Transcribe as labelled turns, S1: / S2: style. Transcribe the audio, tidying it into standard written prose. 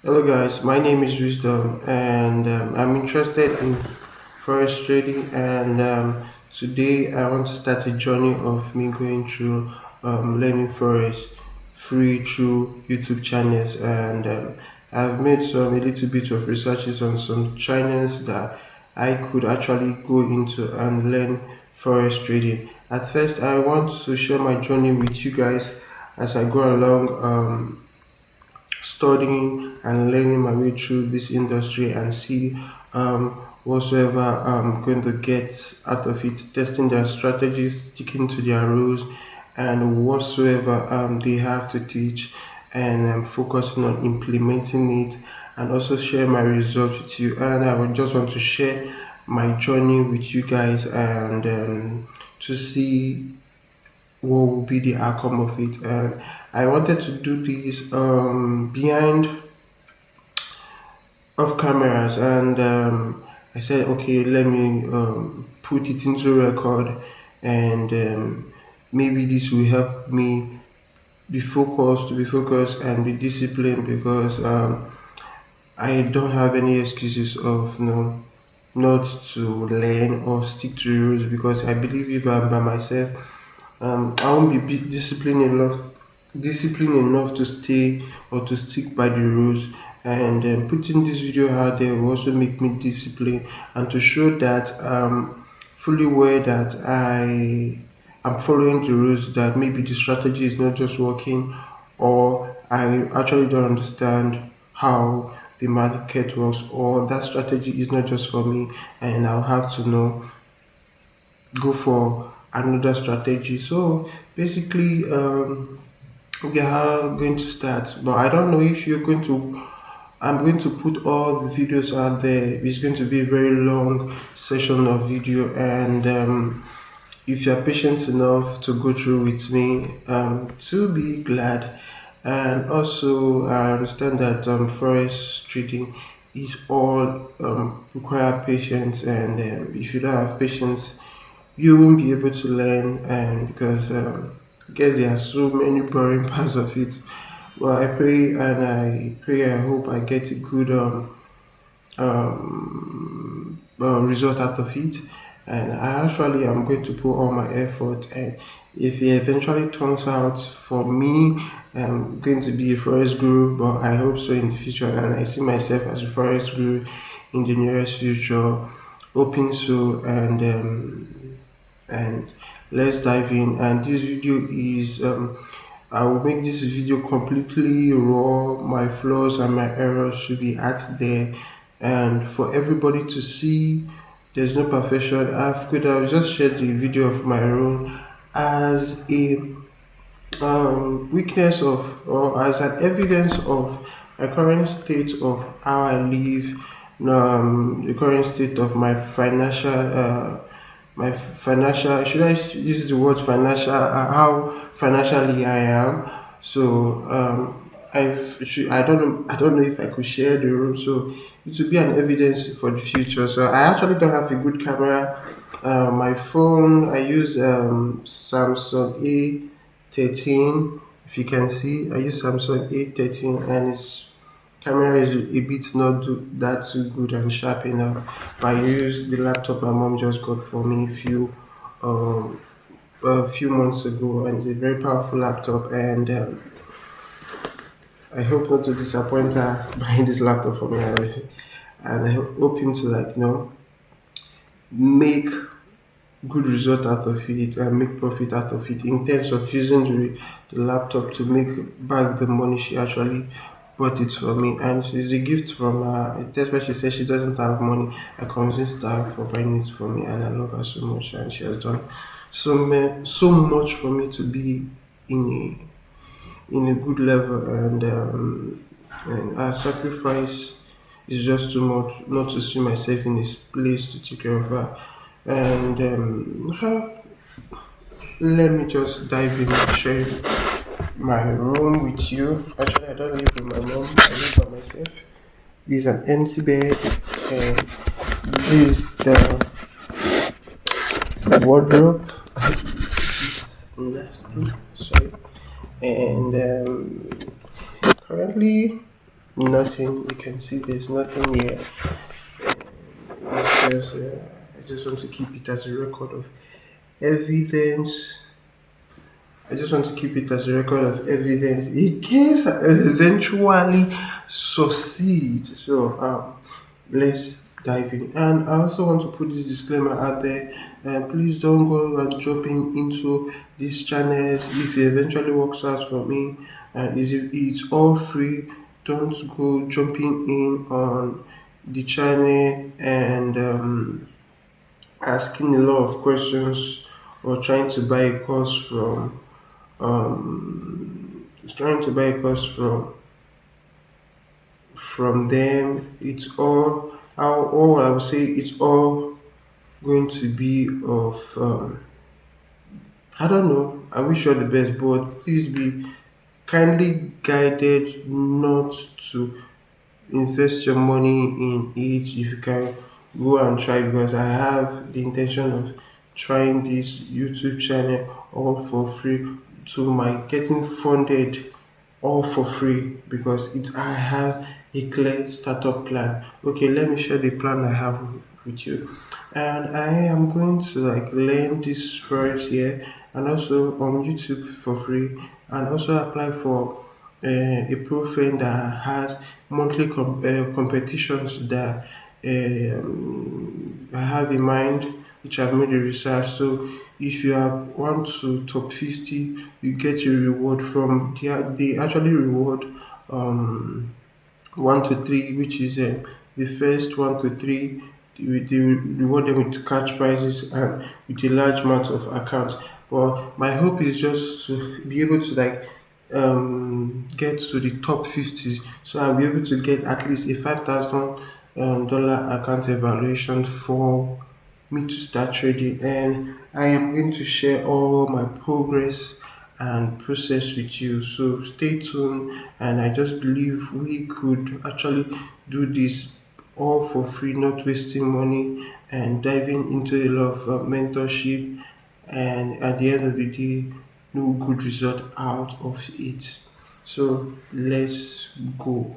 S1: Hello guys, my name is Wisdom and I'm interested in forex trading and today I want to start a journey of me going through learning forex free through YouTube channels and I've made some a little bit of researches on some channels that I could actually go into and learn forex trading. At first I want to share my journey with you guys as I go along studying and learning my way through this industry and see whatsoever I'm going to get out of it, testing their strategies, sticking to their rules, and whatsoever they have to teach, and focusing on implementing it, and also share my results with you. And I would just want to share my journey with you guys and to see what will be the outcome of it. And I wanted to do this behind off cameras, and I said, okay, let me put it into record, and maybe this will help me be focused and be disciplined because I don't have any excuses of not to learn or stick to rules because I believe if I'm by myself, I won't be disciplined enough to stay or to stick by the rules. And putting this video out there will also make me disciplined and to show that fully aware that I am following the rules, that maybe the strategy is not just working or I actually don't understand how the market works, or that strategy is not just for me and I'll have to know go for another strategy. So basically, we are going to start, but I don't know if you're going to. I'm going to put all the videos out there. It's going to be a very long session of video, and if you're patient enough to go through with me, to be glad. And also, I understand that forex trading is all require patience, and if you don't have patience, you won't be able to learn. And because I guess there are so many boring parts of it. Well, I hope I get a good result out of it. And I actually am going to put all my effort. And if it eventually turns out for me, I'm going to be a forest guru, but I hope so in the future. And I see myself as a forest guru in the nearest future, hoping so. And let's dive in. And this video is I will make this video completely raw. My flaws and my errors should be out there and for everybody to see. There's no perfection. I could have just shared the video of my own as a weakness of, or as an evidence of my current state of how I live, the current state of my financial, should I use the word financial, how financially I am. So I don't know if I could share the room, so it will be an evidence for the future. So I actually don't have a good camera. My phone, I use Samsung A13. If you can see, I use Samsung A13, and its camera is a bit not that too good and sharp enough. But I use the laptop my mom just got for me um, a few months ago, and it's a very powerful laptop. And I hope not to disappoint her buying this laptop for me. And I'm hoping to make good result out of it and make profit out of it in terms of using the laptop to make back the money she actually bought it for me. And it's a gift from her. That's why she said she doesn't have money. I convinced her for buying it for me, and I love her so much, and she has done so much for me to be in a good level, and our sacrifice is just too much not to see myself in this place to take care of her. And let me just dive in and share my room with you. Actually, I don't live with my mom, I live by myself. This is an empty bed, and this is the wardrobe. Nasty, sorry. And currently, nothing. You can see there's nothing here. It's just I just want to keep it as a record of evidence. I just want to keep it as a record of evidence in case I eventually succeed. So let's dive in. And I also want to put this disclaimer out there. Please don't go and jumping into these channels if it eventually works out for me. It's all free. Don't go jumping in on the channel and asking a lot of questions or trying to buy a course from them. It's all I would say, it's all going to be of I don't know. I wish you all the best, but please be kindly guided not to invest your money in it. If you can go and try, because I have the intention of trying this YouTube channel all for free to my getting funded all for free, because I have a clear startup plan. Okay, let me share the plan I have with you. And I am going to like learn this first here and also on YouTube for free, and also apply for a profile that has monthly competitions that I have in mind, which I've made a research. So if you are want to top 50, you get a reward from they actually reward um 1 to 3, which is the first 1 to 3. They reward them with cash prizes and with a large amount of accounts. But my hope is just to be able to like get to the top 50, so I'll be able to get at least a $5,000 account evaluation for me to start trading. And I am going to share all my progress and process with you. So stay tuned, and I just believe we could actually do this all for free, not wasting money, and diving into a lot of mentorship, and at the end of the day, no good result out of it. So let's go.